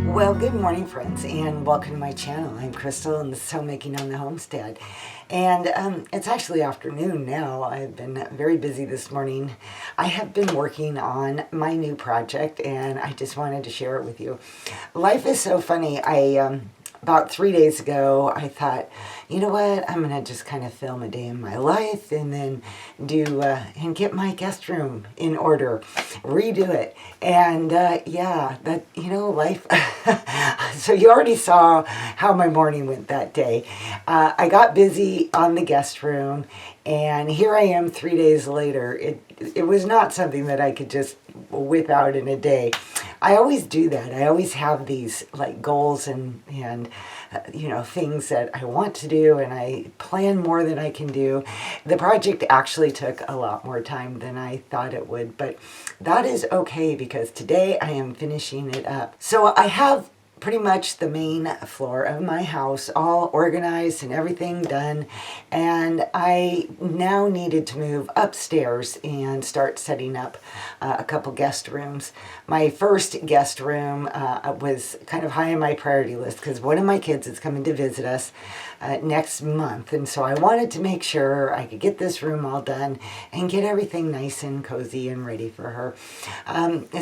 Well, good morning, friends, and welcome to my channel. I'm Crystal, and this is Homemaking on the Homestead. And it's actually afternoon now. I've been very busy this morning. I have been working on my new project, and I just wanted to share it with you. Life is so funny. About 3 days ago, I thought, you know what, I'm going to just kind of film a day in my life and then and get my guest room in order, redo it. And life. So you already saw how my morning went that day. I got busy on the guest room, and here I am 3 days later. It was not something that I could just whip out in a day. I always do that. I always have these like goals and things that I want to do, and I plan more than I can do. The project actually took a lot more time than I thought it would, but that is okay because today I am finishing it up. So I have pretty much the main floor of my house all organized and everything done, and I now needed to move upstairs and start setting up a couple guest rooms. My first guest room was kind of high on my priority list because one of my kids is coming to visit us next month, and so I wanted to make sure I could get this room all done and get everything nice and cozy and ready for her.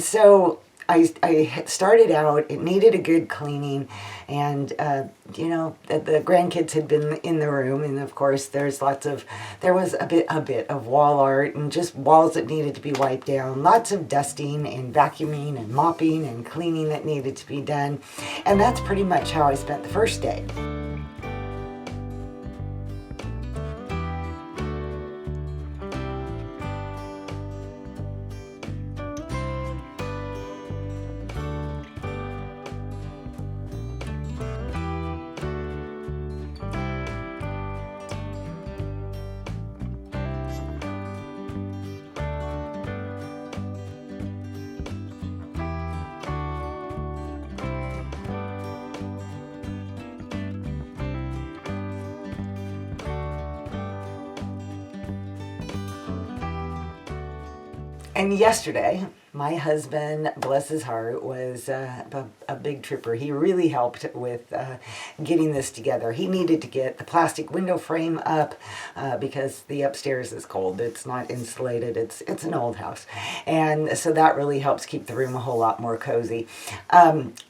So I started out, it needed a good cleaning, and the grandkids had been in the room, and of course there was a bit of wall art and just walls that needed to be wiped down, lots of dusting and vacuuming and mopping and cleaning that needed to be done, and that's pretty much how I spent the first day. And yesterday, my husband, bless his heart, was a big trooper. He really helped with getting this together. He needed to get the plastic window frame up because the upstairs is cold. It's not insulated. It's an old house. And so that really helps keep the room a whole lot more cozy.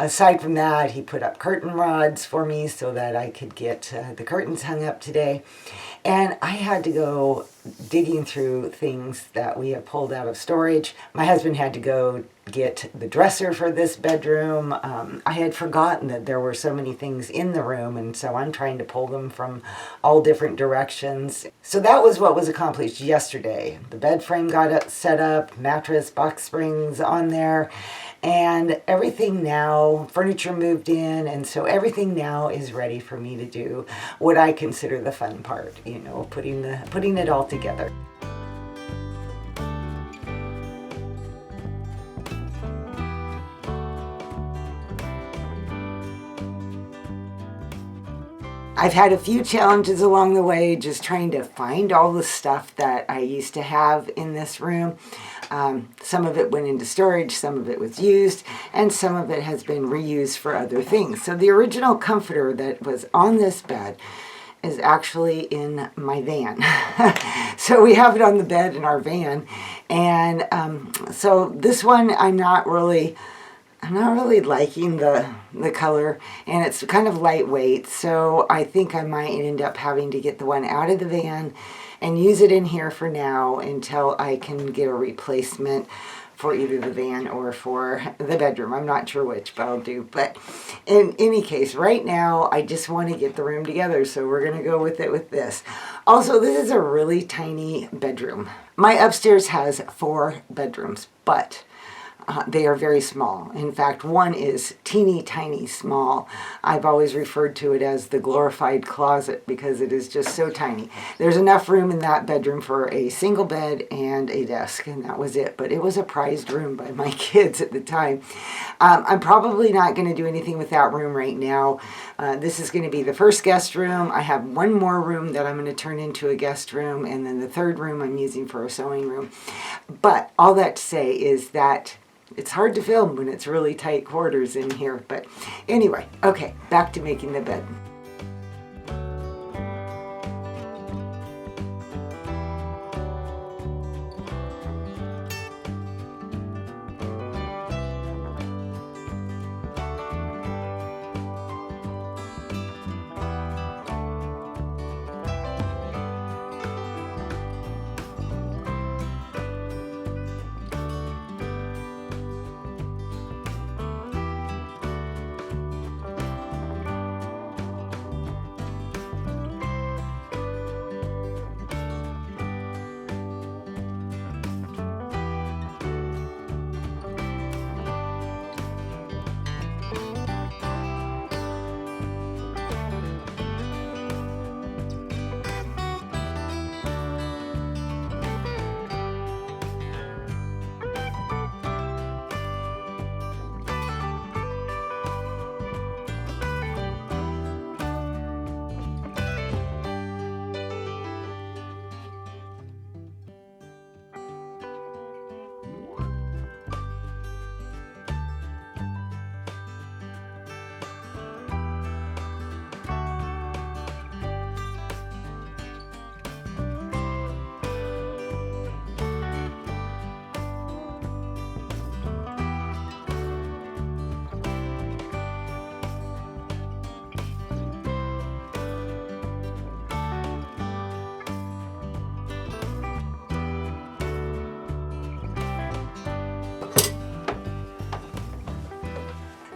Aside from that, he put up curtain rods for me so that I could get the curtains hung up today. And I had to go digging through things that we have pulled out of storage. My husband had to go get the dresser for this bedroom. I had forgotten that there were so many things in the room, and so I'm trying to pull them from all different directions. So that was what was accomplished yesterday. The bed frame got set up, mattress, box springs on there, and everything now, furniture moved in, and so everything now is ready for me to do what I consider the fun part, putting it all together. I've had a few challenges along the way, just trying to find all the stuff that I used to have in this room. Some of it went into storage, some of it was used, and some of it has been reused for other things. So the original comforter that was on this bed is actually in my van. So we have it on the bed in our van, and so this one I'm not really liking the color, and it's kind of lightweight, so I think I might end up having to get the one out of the van and use it in here for now until I can get a replacement for either the van or for the bedroom. I'm not sure which, but I'll do. But in any case, right now, I just want to get the room together, so we're going to go with it with this. Also, this is a really tiny bedroom. My upstairs has 4 bedrooms, but they are very small. In fact, one is teeny tiny small. I've always referred to it as the glorified closet because it is just so tiny. There's enough room in that bedroom for a single bed and a desk, and that was it. But it was a prized room by my kids at the time. I'm probably not going to do anything with that room right now. This is going to be the first guest room. I have one more room that I'm going to turn into a guest room, and then the third room I'm using for a sewing room. But all that to say is that it's hard to film when it's really tight quarters in here. But anyway, okay, back to making the bed.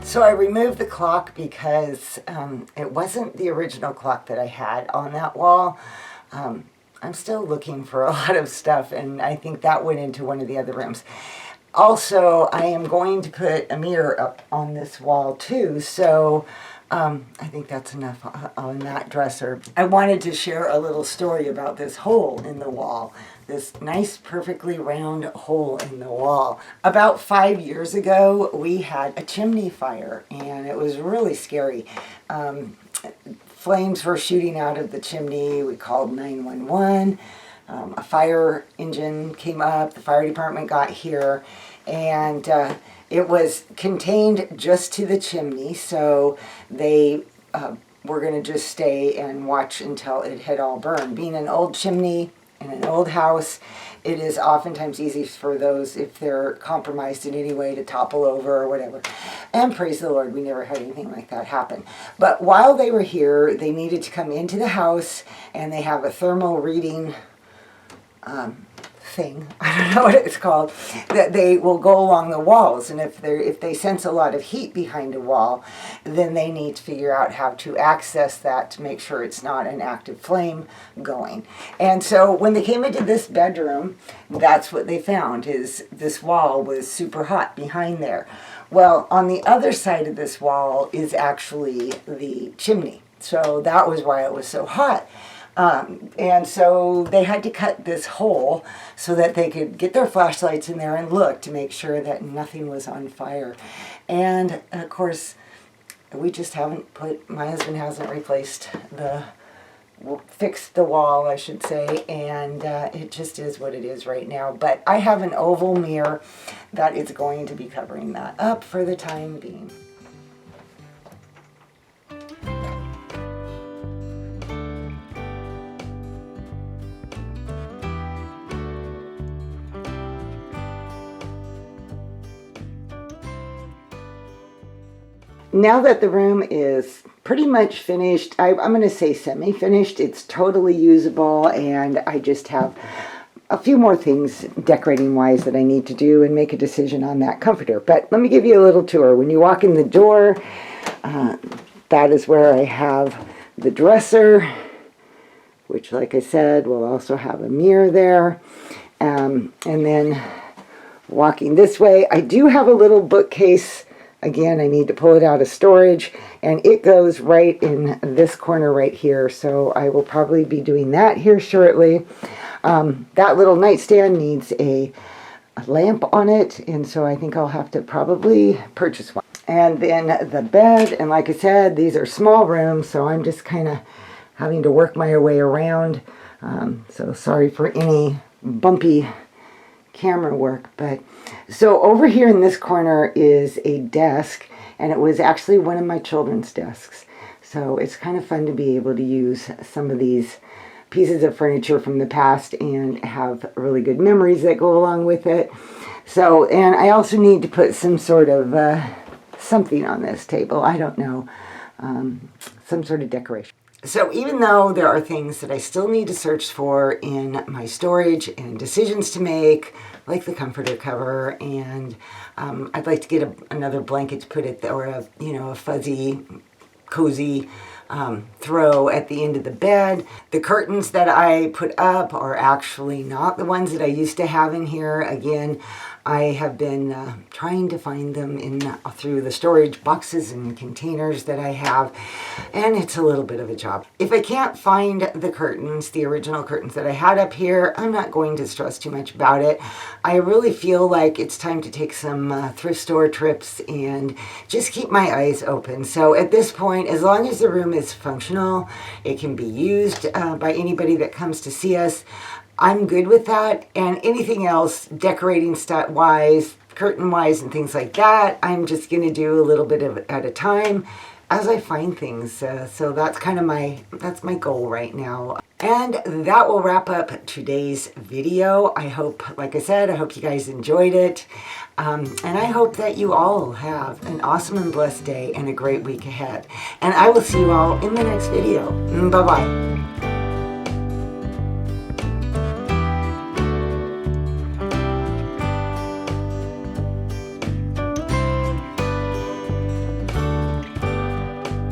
So I removed the clock because it wasn't the original clock that I had on that wall. I'm still looking for a lot of stuff, and I think that went into one of the other rooms. Also, I am going to put a mirror up on this wall too, so I think that's enough on that dresser. I wanted to share a little story about this hole in the wall. This nice, perfectly round hole in the wall. About 5 years ago, we had a chimney fire, and it was really scary. Flames were shooting out of the chimney. We called 911. A fire engine came up. The fire department got here, and it was contained just to the chimney, so they were going to just stay and watch until it had all burned. Being an old chimney in an old house, it is oftentimes easy for those, if they're compromised in any way, to topple over or whatever. And praise the Lord, we never had anything like that happen. But while they were here, they needed to come into the house, and they have a thermal reading thing, I don't know what it's called, that they will go along the walls, and if they sense a lot of heat behind a wall, then they need to figure out how to access that to make sure it's not an active flame going. And so when they came into this bedroom, that's what they found, is this wall was super hot behind there. Well, on the other side of this wall is actually the chimney, so that was why it was so hot. And so they had to cut this hole so that they could get their flashlights in there and look to make sure that nothing was on fire. And of course, we just haven't my husband hasn't fixed the wall, I should say, and it just is what it is right now. But I have an oval mirror that is going to be covering that up for the time being. Now that the room is pretty much finished, I'm going to say semi-finished, it's totally usable, and I just have a few more things decorating-wise that I need to do and make a decision on that comforter. But let me give you a little tour. When you walk in the door, that is where I have the dresser, which, like I said, will also have a mirror there. And then walking this way, I do have a little bookcase. Again, I need to pull it out of storage, and it goes right in this corner right here, so I will probably be doing that here shortly. That little nightstand needs a lamp on it, and so I think I'll have to probably purchase one. And then the bed, and like I said, these are small rooms, so I'm just kind of having to work my way around. So sorry for any bumpy camera work. But so over here in this corner is a desk, and it was actually one of my children's desks. So it's kind of fun to be able to use some of these pieces of furniture from the past and have really good memories that go along with it. So, and I also need to put some sort of something on this table. I don't know, some sort of decoration. So even though there are things that I still need to search for in my storage and decisions to make, like the comforter cover, and I'd like to get another blanket to put it, or a fuzzy, cozy throw at the end of the bed. The curtains that I put up are actually not the ones that I used to have in here. Again, I have been trying to find them through the storage boxes and containers that I have, and it's a little bit of a job. If I can't find the curtains, the original curtains that I had up here, I'm not going to stress too much about it. I really feel like it's time to take some thrift store trips and just keep my eyes open. So at this point, as long as the room is functional, it can be used by anybody that comes to see us, I'm good with that. And anything else, decorating stuff wise, curtain wise, and things like that, I'm just going to do a little bit of at a time as I find things. So that's kind of my goal right now. And that will wrap up today's video. I hope, like I said, I hope you guys enjoyed it. And I hope that you all have an awesome and blessed day and a great week ahead. And I will see you all in the next video. Bye-bye.